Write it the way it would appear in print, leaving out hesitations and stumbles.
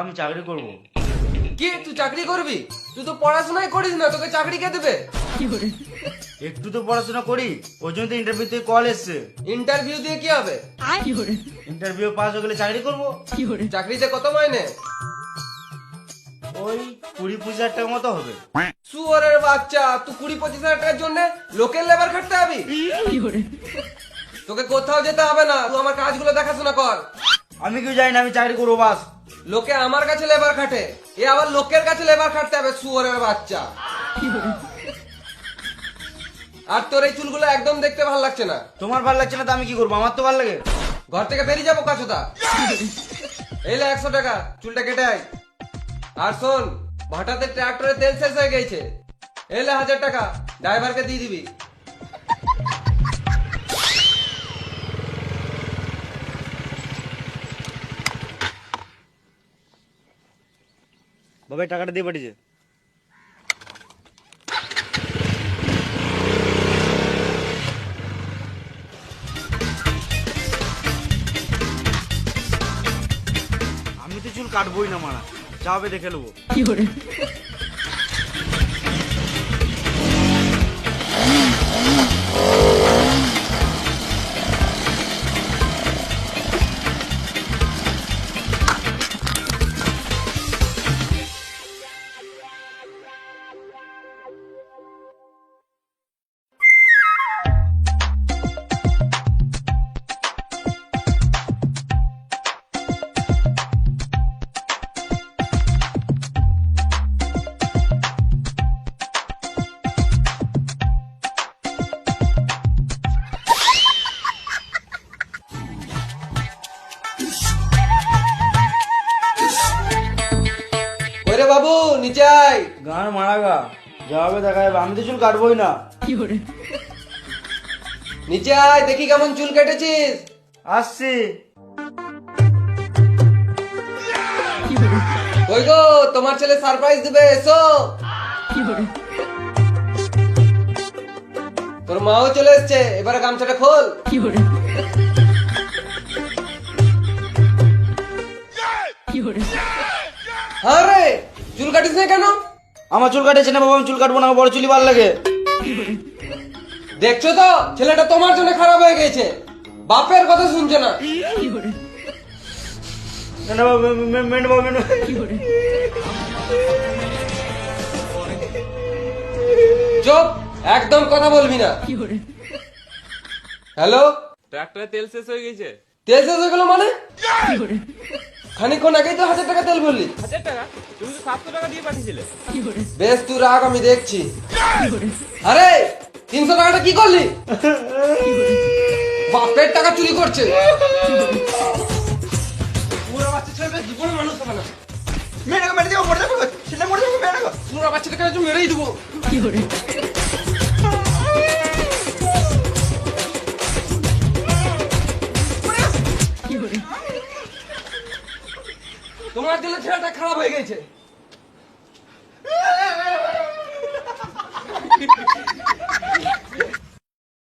আমি চাকরি করব। কি তুই চাকরি করবি? তুই তো পড়াশোনাই করিস না, তোকে চাকরি কে দেবে? একটু তো পড়াশোনা করি, ওই জন্য তো ইন্টারভিউ থেকে কল এসছে। ইন্টারভিউ দিয়ে কি হবে? ইন্টারভিউ পাস হয়ে গেলে চাকরি করব। চাকরিতে কত মাইনে? ওই 20-25 হাজার টাকা মতো হবে। শুয়োরের বাচ্চা, তুই 20-25 হাজার টাকার জন্য লোকের লেবার খাটতে হবি? তোকে কোথাও যেতে হবে না, তুই আমার কাজগুলো দেখাশোনা কর। আমি কি জানি না, আমি চাকরি করবো বাস। লোকে আমার কাছে লেবার খাটে, এ আবার লোকের কাছে লেবার খাটতে হবে, শুয়োরের বাচ্চা। আর তোর এই চুলগুলো একদম দেখতে ভালো লাগছে না। তোমার ভালো লাগছে না তো আমি কি করবো, আমার তো ভালো লাগে। ঘর থেকে বেরিয়ে যাবো কাছুদা। এলে 100 টাকা, চুলটা কেটে আয়। আর শোন, ভাটাতে ট্রাক্টরে তেল শেষ হয়ে গেছে, এলে 1000 টাকা ড্রাইভারকে দিয়ে দিবি। বাবা টাকাটা দিয়ে পাঠিয়েছে। আমি তো চুল কাটবোই না মারা, যা হবে দেখে নেবো। ওরে বাবু নিচে আয়। গান মারা গা, যা হবে দেখা যাবে, আমি তো চুল কাটবোই না। নিচে আয়, দেখি কেমন চুল কেটেছিস। আসছি। ওই গো, তোমার ছেলে সারপ্রাইজ দিবে, এসো। তোর মাও চলে এসছে, এবারে গামছাটা খোল। আরে চুল কাটিস না কেন? আমার চুল কাটেছে না বাবা, আমি চুল কাটবো না, আমার বড় চুলই ভালো লাগে। দেখছো তো, ছেলেটা তোমার জন্য খারাপ হয়ে গেছে, বাপের কথা শুনছে না। না না বাবা, মেন বাবা, মেন। চুপ, একদম কথা বলবি না। হ্যালো, ট্রাক্টরে তেল শেষ হয়ে গেছে। তেল শেষ হয়ে গেল মানে? খানিকক্ষণ আগেই তো 1000 টাকা তেল বললি। 1000 টাকা? তুমি তো 700 টাকা দিয়ে পাঠিয়েছিলে। বেশ, তুই রাখ, আমি দেখছি। আরে 300 টাকাটা কি করলি? বাপের টাকা চুরি করছে। পুরো বাচ্চা ছেলেটা জীবনে মানুষ হবে না। মেরে দেবো, মরে যাবো, ছেলে মরে যাবো, মেরে দেবো। পুরো বাচ্চাটাকে আজ মেরেই দেবো। তোমার জন্য ছেলেটা খারাপ হয়ে গেছে।